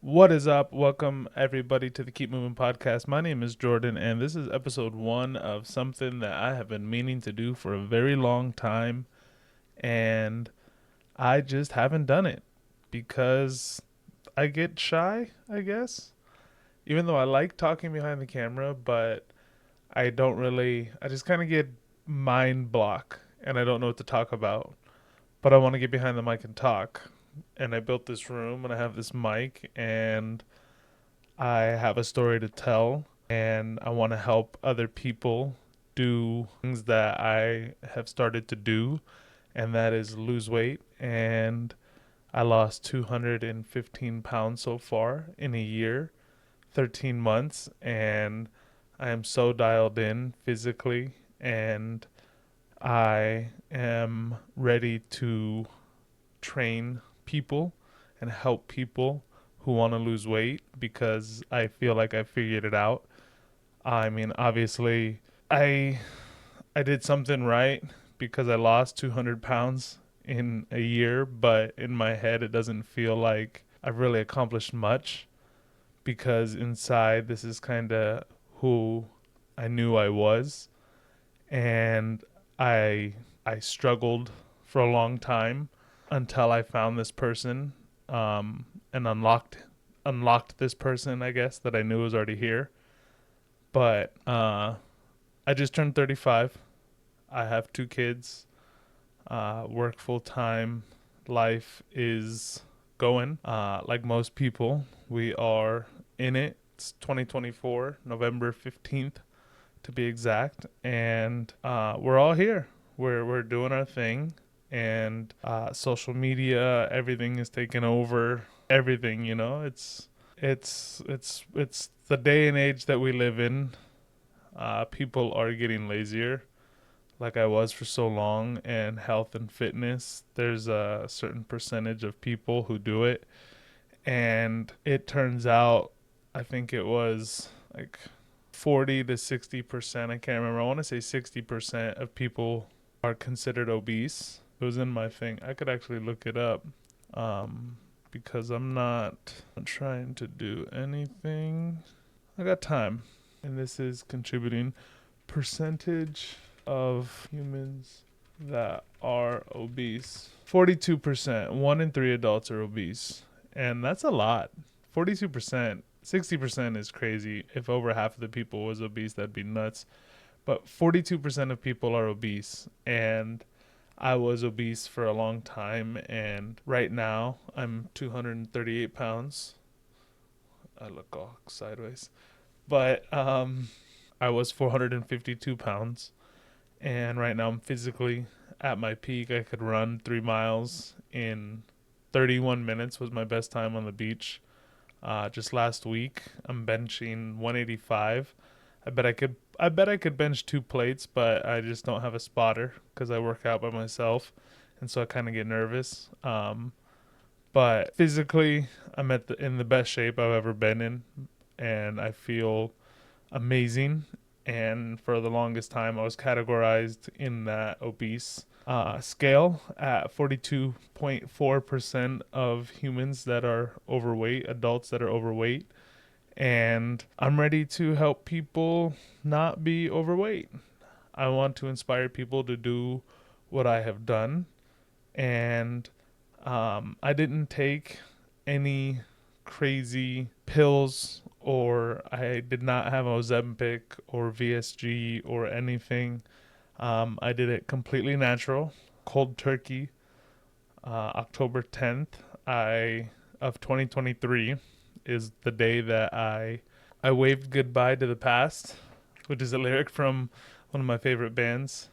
What is up? Welcome everybody to the Keep Moving podcast. My name is Jordan, and this is episode 1 of something that I have been meaning to do for a very long time, and I just haven't done it because I get shy, I guess. Even though I like talking behind the camera, but I just kind of get mind block and I don't know what to talk about. But I want to get behind the mic and talk. And I built this room and I have this mic and I have a story to tell and I want to help other people do things that I have started to do, and that is lose weight. And I lost 215 pounds so far in a year, 13 months, and I am so dialed in physically, and I am ready to train people and help people who want to lose weight because I feel like I figured it out. I mean, obviously, I I did something right because I lost 200 pounds in a year, but in my head, it doesn't feel like I've really accomplished much because inside, this is kind of who I knew I was, and I I struggled for a long time until I found this person, and unlocked this person, I guess, that I knew was already here. But I just turned 35. I have 2 kids. Work full time. Life is going. Like most people, we are in it. It's 2024, November 15th to be exact, and we're all here. We're doing our thing, and social media, everything is taking over. Everything, it's the day and age that we live in. People are getting lazier, like I was for so long, and health and fitness. There's a certain percentage of people who do it, and it turns out, I think it was like 40 to 60%. I can't remember. I want to say 60% of people are considered obese. It was in my thing. I could actually look it up, because I'm not trying to do anything. I got time. And this is contributing percentage of humans that are obese. 42%. 1 in 3 adults are obese. And that's a lot. 42%. 60% is crazy. If over half of the people was obese, that'd be nuts. But 42% of people are obese. And I was obese for a long time. And right now, I'm 238 pounds. I look all sideways. But I was 452 pounds. And right now, I'm physically at my peak. I could run 3 miles in 31 minutes, was my best time on the beach. Just last week, I'm benching 185. I bet I could bench 2 plates, but I just don't have a spotter because I work out by myself, and so I kind of get nervous. But physically, I'm in the best shape I've ever been in, and I feel amazing. And for the longest time, I was categorized in that obese scale at 42.4% of humans that are overweight, adults that are overweight. And I'm ready to help people not be overweight. I want to inspire people to do what I have done. And I didn't take any crazy pills, or I did not have Ozempic or VSG or anything. I did it completely natural, cold turkey. October 10th, of 2023 is the day that I waved goodbye to the past, which is a lyric from one of my favorite bands,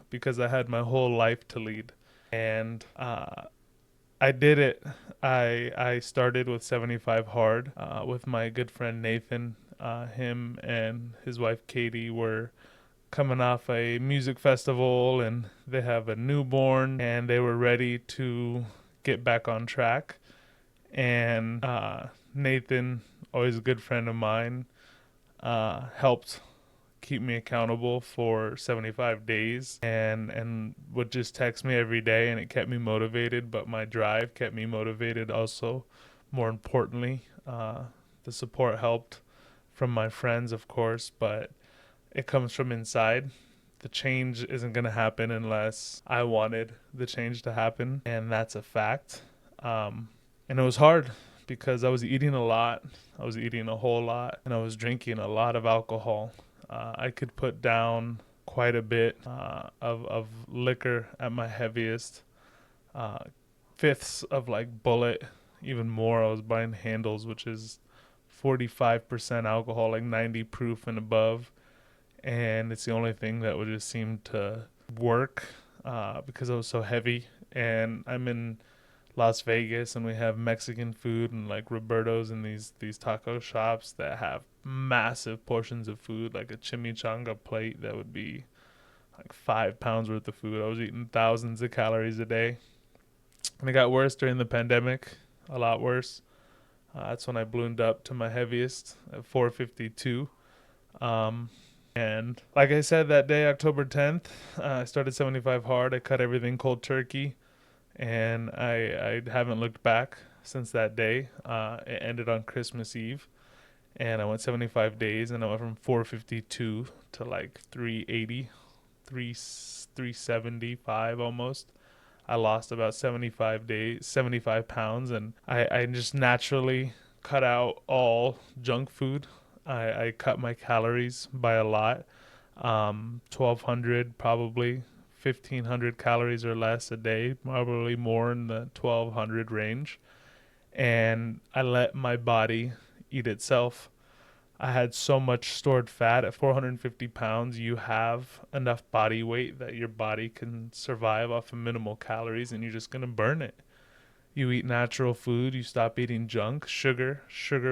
because I had my whole life to lead, and I did it. I started with 75 hard, with my good friend Nathan. Him and his wife Katie were coming off a music festival, and they have a newborn, and they were ready to get back on track. And Nathan, always a good friend of mine, helped keep me accountable for 75 days, and would just text me every day, and it kept me motivated. But my drive kept me motivated also, more importantly. The support helped from my friends, of course, but it comes from inside. The change isn't going to happen unless I wanted the change to happen, and that's a fact. And it was hard because I was eating a lot. I was eating a whole lot, and I was drinking a lot of alcohol. I could put down quite a bit of liquor at my heaviest. Uh, Fifths of like Bullet, even more. I was buying Handles, which is 45% alcohol, like 90 proof and above. And it's the only thing that would just seem to work because I was so heavy. And I'm in Las Vegas, and we have Mexican food and like Roberto's and these taco shops that have massive portions of food, like a chimichanga plate that would be like 5 pounds worth of food. I was eating thousands of calories a day, and it got worse during the pandemic, a lot worse. That's when I ballooned up to my heaviest at 452. And like I said, that day, October 10th, I started 75 hard. I cut everything cold turkey, and I haven't looked back since that day. It ended on Christmas Eve, and I went 75 days, and I went from 452 to like 380, 375 almost. I lost about 75 pounds, and I just naturally cut out all junk food. I cut my calories by a lot, 1,200 probably, 1,500 calories or less a day, probably more in the 1,200 range. And I let my body eat itself. I had so much stored fat. At 450 pounds, you have enough body weight that your body can survive off of minimal calories, and you're just going to burn it. You eat natural food. You stop eating junk. Sugar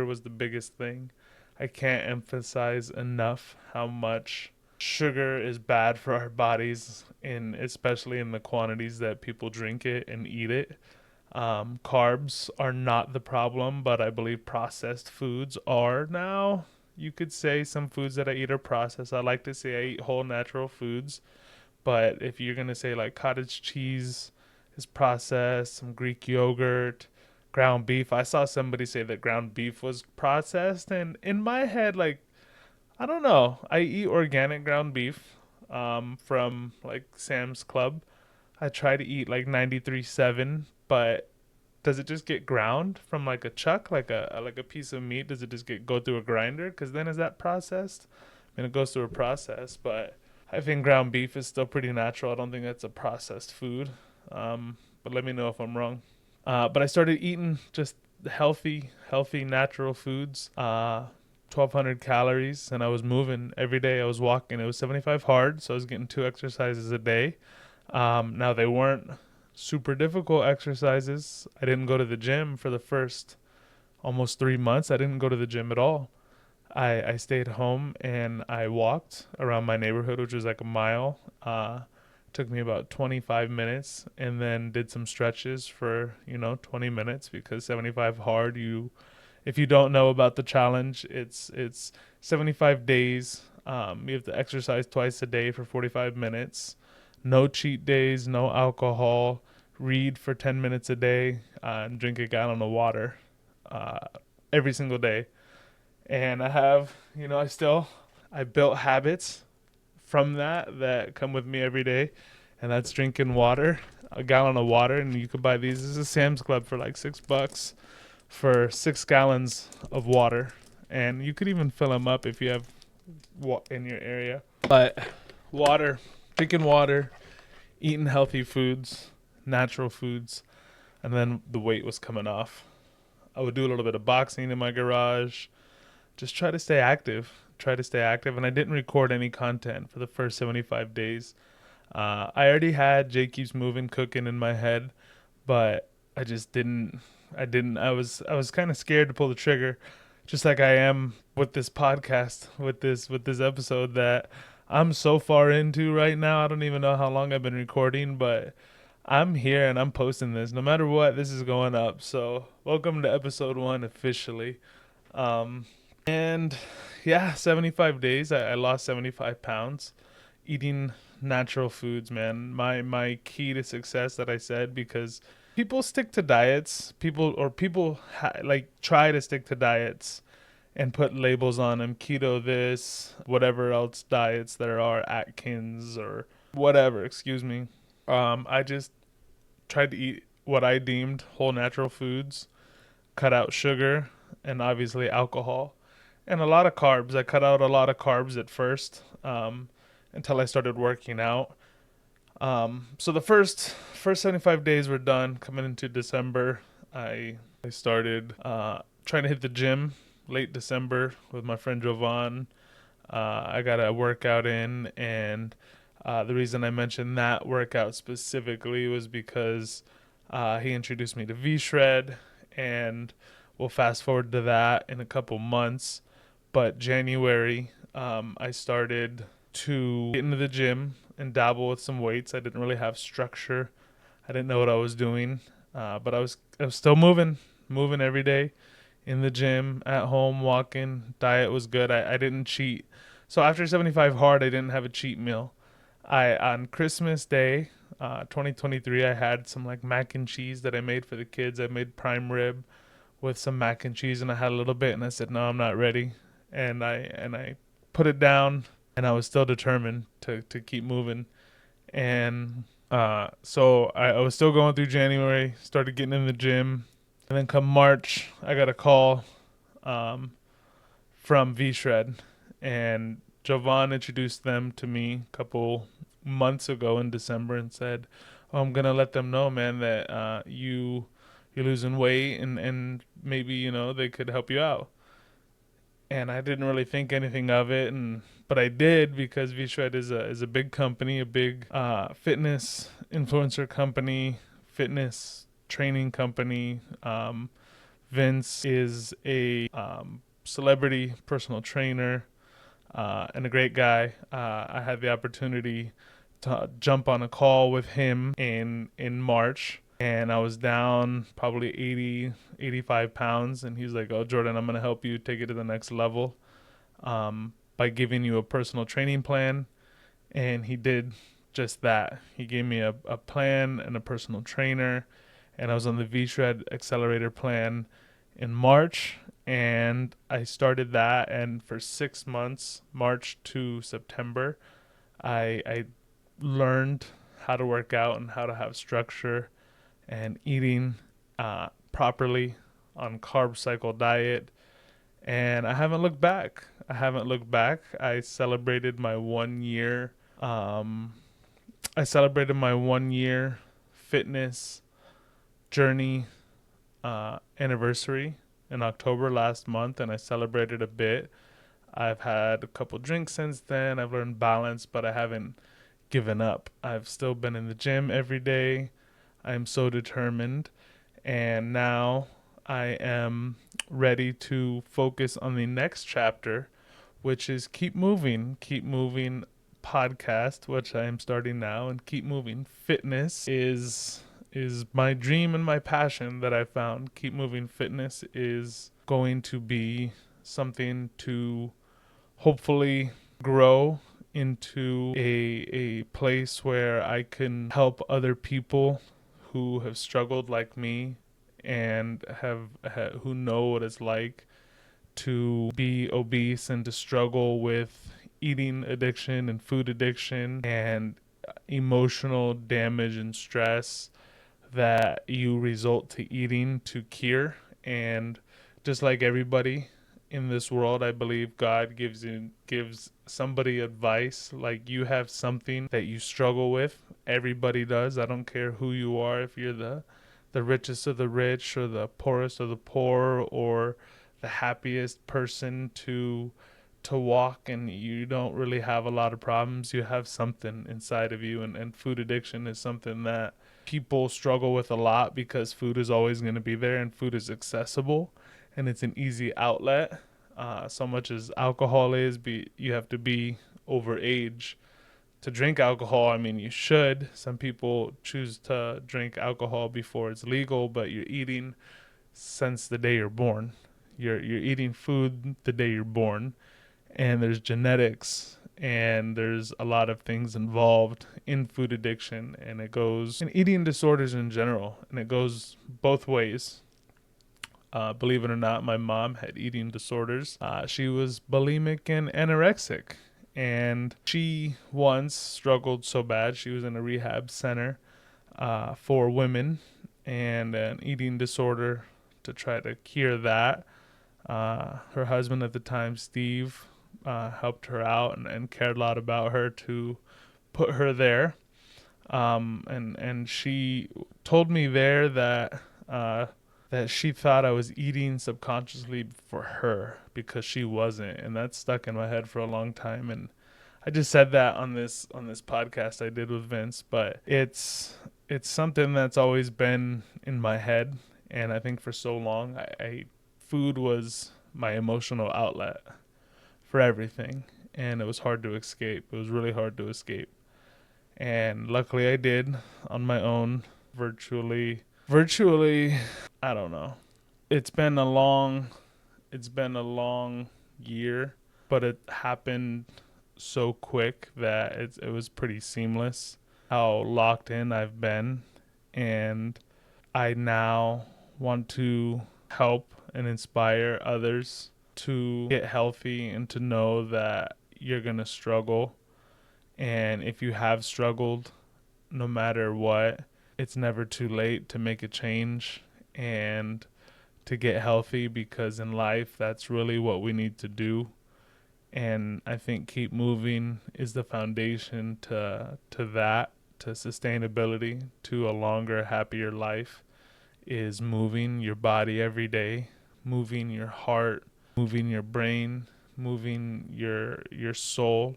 was the biggest thing. I can't emphasize enough how much sugar is bad for our bodies, especially in the quantities that people drink it and eat it. Carbs are not the problem, but I believe processed foods are now. You could say some foods that I eat are processed. I like to say I eat whole natural foods, but if you're going to say like cottage cheese is processed, some Greek yogurt, ground beef. I saw somebody say that ground beef was processed, and in my head, like, I don't know. I eat organic ground beef from like Sam's Club. I try to eat like 93.7, but does it just get ground from like a chuck, like a piece of meat? Does it just go through a grinder? Because then is that processed? I mean, it goes through a process, but I think ground beef is still pretty natural. I don't think that's a processed food. But let me know if I'm wrong. But I started eating just healthy, natural foods. 1,200 calories, and I was moving every day. I was walking. It was 75 hard, so I was getting 2 exercises a day. Now they weren't super difficult exercises. I didn't go to the gym for the first almost 3 months. I didn't go to the gym at all. I stayed home and I walked around my neighborhood, which was like a mile. Took me about 25 minutes, and then did some stretches for 20 minutes, because 75 hard, if you don't know about the challenge, it's 75 days. You have to exercise twice a day for 45 minutes. No cheat days, no alcohol. Read for 10 minutes a day, and drink a gallon of water every single day. And I built habits from that come with me every day, and that's drinking water, a gallon of water. And you could buy these. This is Sam's Club for like $6 for 6 gallons of water, and you could even fill them up if you have in your area. But drinking water, eating healthy foods, natural foods, and then the weight was coming off. I would do a little bit of boxing in my garage, just try to stay active, and I didn't record any content for the first 75 days. I already had Jay Keeps Moving cooking in my head, but I just didn't. I was kind of scared to pull the trigger, just like I am with this podcast, with this episode that I'm so far into right now. I don't even know how long I've been recording, but I'm here and I'm posting this. No matter what, this is going up. So welcome to episode 1 officially. And yeah, 75 days. I lost 75 pounds eating natural foods, man. My key to success that I said, because people stick to diets. People like try to stick to diets and put labels on them, keto this, whatever else diets there are, Atkins or whatever, excuse me. I just tried to eat what I deemed whole natural foods, cut out sugar and obviously alcohol and a lot of carbs. I cut out a lot of carbs at first, until I started working out. So the first 75 days were done. Coming into December, I started trying to hit the gym late December with my friend Jovan. I got a workout in, and the reason I mentioned that workout specifically was because he introduced me to V-Shred, and we'll fast forward to that in a couple months. But January, I started to get into the gym and dabble with some weights. I didn't really have structure. I didn't know what I was doing, but I was still moving every day in the gym, at home, walking. Diet was good. I didn't cheat. So after 75 hard, I didn't have a cheat meal. I on Christmas Day, 2023, I had some like mac and cheese that I made for the kids. I made prime rib with some mac and cheese, and I had a little bit, and I said, "No, I'm not ready," and I put it down, and I was still determined to keep moving, and so I was still going through January, started getting in the gym, and then come March, I got a call um, from V-Shred, and Jovan introduced them to me a couple months ago in December and said, "Oh, I'm gonna let them know, man, that you're losing weight, and maybe they could help you out." And I didn't really think anything of it, and but I did because V-Shred is a big company, a big fitness influencer company, fitness training company. Vince is a celebrity personal trainer and a great guy. I had the opportunity to jump on a call with him in March, and I was down probably 85 pounds, and he's like, "Oh, Jordan, I'm going to help you take it to the next level by giving you a personal training plan." And he did just that. He gave me a plan and a personal trainer, and I was on the V-Shred Accelerator plan in March, and I started that, and for 6 months, March to September, I learned how to work out and how to have structure and eating properly on carb cycle diet, and I haven't looked back. I celebrated my 1 year. I celebrated my 1 year fitness journey anniversary in October last month, and I celebrated a bit. I've had a couple drinks since then. I've learned balance, but I haven't given up. I've still been in the gym every day. I'm so determined, and now I am ready to focus on the next chapter, which is Keep Moving podcast, which I am starting now, and Keep Moving Fitness is my dream and my passion that I found. Keep Moving Fitness is going to be something to hopefully grow into a place where I can help other people who have struggled like me and who know what it's like to be obese and to struggle with eating addiction and food addiction and emotional damage and stress that you result to eating to cure. And just like everybody in this world, I believe God gives somebody advice. Like, you have something that you struggle with. Everybody does. I don't care who you are, if you're the richest of the rich or the poorest of the poor or the happiest person to walk, and you don't really have a lot of problems. You have something inside of you, and food addiction is something that people struggle with a lot because food is always going to be there, and food is accessible, and it's an easy outlet. So much as alcohol is, you have to be over age to drink alcohol. I mean, you should. Some people choose to drink alcohol before it's legal, but you're eating since the day you're born. You're eating food the day you're born, and there's genetics and there's a lot of things involved in food addiction, and it goes in eating disorders in general, and it goes both ways. Believe it or not, my mom had eating disorders. She was bulimic and anorexic, and she once struggled so bad she was in a rehab center for women and an eating disorder to try to cure that. Her husband at the time, Steve, helped her out and cared a lot about her to put her there. And she told me there that she thought I was eating subconsciously for her because she wasn't, and that stuck in my head for a long time. And I just said that on this podcast I did with Vince, but it's something that's always been in my head, and I think for so long, I food was my emotional outlet for everything, and it was hard to escape. It was really hard to escape, and luckily I did on my own, virtually. I don't know. It's been a long year, but it happened so quick that it was pretty seamless how locked in I've been, and I now want to help and inspire others to get healthy and to know that you're going to struggle, and if you have struggled, no matter what, it's never too late to make a change and to get healthy, because in life that's really what we need to do. And I think keep moving is the foundation to that, to sustainability, to a longer, happier life, is moving your body every day, moving your heart, moving your brain, moving your soul.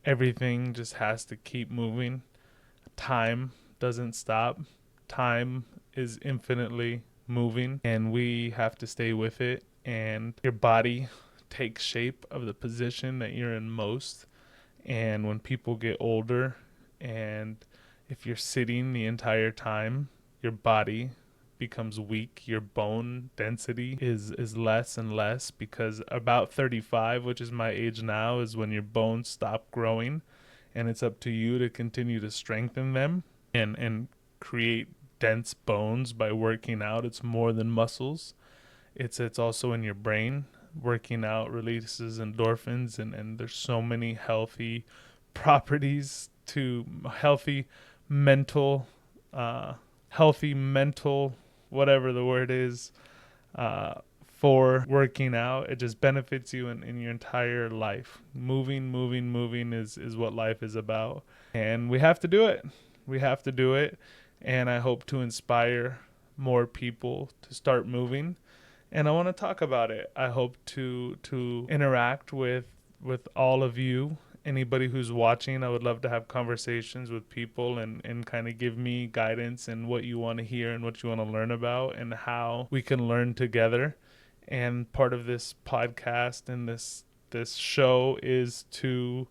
Everything just has to keep moving. Time doesn't stop. Time is infinitely moving, and we have to stay with it. And your body takes shape of the position that you're in most. And when people get older, and if you're sitting the entire time, your body becomes weak. Your bone density is less and less, because about 35, which is my age now, is when your bones stop growing, and it's up to you to continue to strengthen them and create dense bones by working out. It's more than muscles. It's also in your brain. Working out releases endorphins, and there's so many healthy properties to mental healthy mental, whatever the word is, for working out. It just benefits you in your entire life. Moving is what life is about, and we have to do it. We have to do it, and I hope to inspire more people to start moving. And I want to talk about it. I hope to interact with all of you. Anybody who's watching, I would love to have conversations with people and kind of give me guidance and what you want to hear and what you want to learn about and how we can learn together. And part of this podcast and this show is to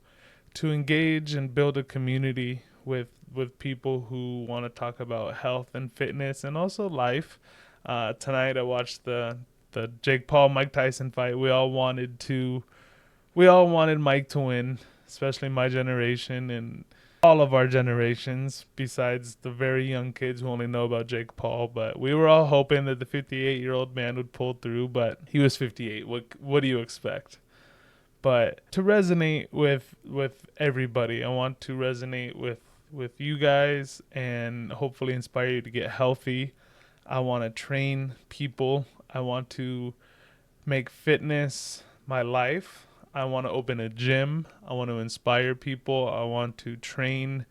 engage and build a community with people who want to talk about health and fitness and also life. Tonight I watched the Jake Paul Mike Tyson fight. We all wanted Mike to win, especially my generation and all of our generations, besides the very young kids who only know about Jake Paul. But we were all hoping that the 58-year-old man would pull through, but he was 58. What do you expect? But to resonate with everybody, I want to resonate with you guys and hopefully inspire you to get healthy. I want to train people. I want to make fitness my life. I want to open a gym. I want to inspire people. I want to train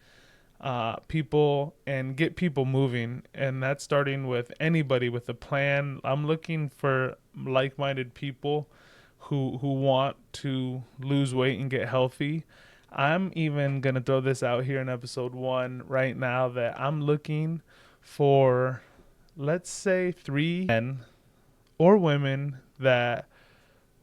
people and get people moving. And that's starting with anybody with a plan. I'm looking for like-minded people who want to lose weight and get healthy. I'm even going to throw this out here in episode 1 right now that I'm looking for, let's say, 3 men or women that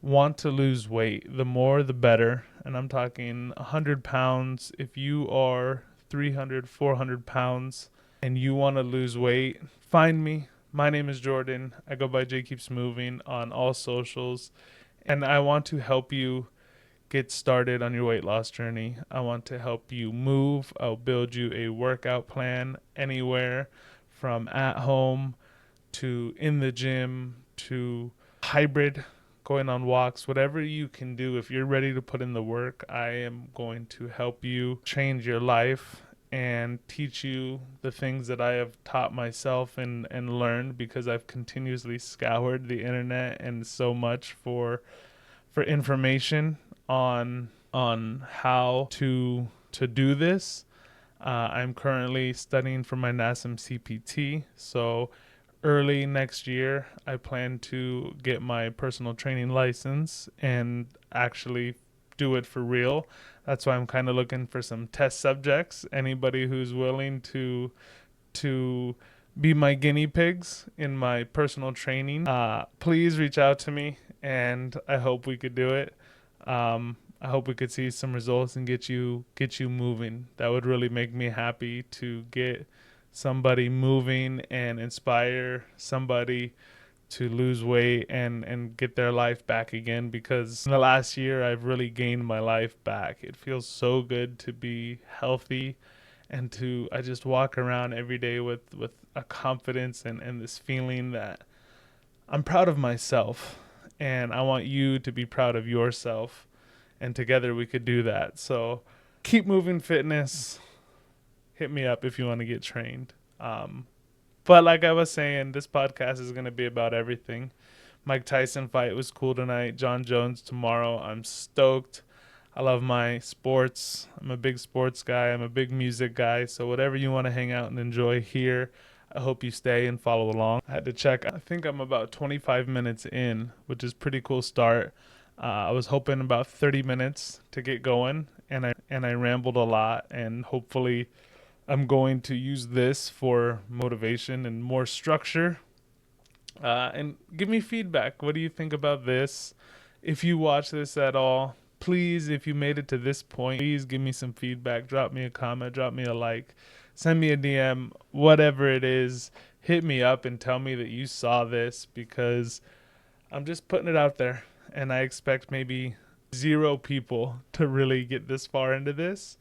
want to lose weight. The more the better. And I'm talking 100 pounds. If you are 300, 400 pounds and you want to lose weight, find me. My name is Jordan. I go by J Keeps Moving on all socials. And I want to help you get started on your weight loss journey. I want to help you move. I'll build you a workout plan anywhere from at home to in the gym to hybrid, going on walks, whatever you can do. If you're ready to put in the work, I am going to help you change your life and teach you the things that I have taught myself and learned, because I've continuously scoured the internet and so much for information on how to do this. I'm currently studying for my NASM CPT, so early next year I plan to get my personal training license and actually do it for real. That's why I'm kind of looking for some test subjects. Anybody who's willing to be my guinea pigs in my personal training, please reach out to me, and I hope we could do it. I hope we could see some results and get you moving. That would really make me happy, to get somebody moving and inspire somebody to lose weight and get their life back again, because in the last year I've really gained my life back. It feels so good to be healthy, and I just walk around every day with a confidence and this feeling that I'm proud of myself, and I want you to be proud of yourself, and together we could do that. So Keep Moving Fitness, hit me up if you want to get trained. But like I was saying, this podcast is going to be about everything. Mike Tyson fight was cool tonight. John Jones tomorrow. I'm stoked. I love my sports. I'm a big sports guy. I'm a big music guy. So whatever you want to hang out and enjoy here, I hope you stay and follow along. I had to check. I think I'm about 25 minutes in, which is pretty cool start. I was hoping about 30 minutes to get going, and I rambled a lot, and hopefully I'm going to use this for motivation and more structure. And give me feedback. What do you think about this? If you watch this at all, please, if you made it to this point, please give me some feedback. Drop me a comment, drop me a like, send me a DM, whatever it is. Hit me up and tell me that you saw this, because I'm just putting it out there, and I expect maybe 0 people to really get this far into this,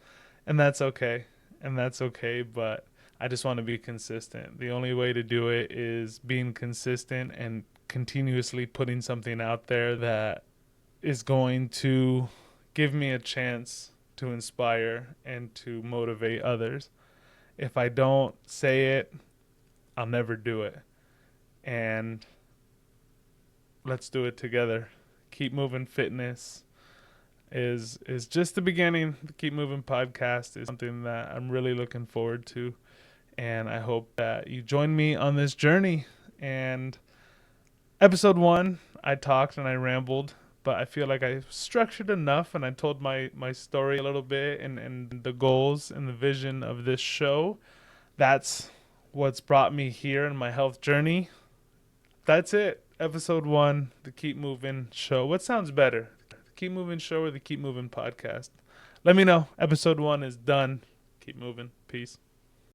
and that's okay. But I just want to be consistent. The only way to do it is being consistent and continuously putting something out there that is going to give me a chance to inspire and to motivate others. If I don't say it, I'll never do it. And let's do it together. Keep Moving Fitness is just the beginning. The Keep Moving podcast is something that I'm really looking forward to, and I hope that you join me on this journey. And episode 1, I talked and I rambled, but I feel like I structured enough, and I told my story a little bit, and the goals and the vision of this show. That's what's brought me here in my health journey. That's it. Episode 1, the Keep Moving show. What sounds better? Keep Moving show or the Keep Moving podcast? Let me know. Episode 1 is done. Keep moving. Peace.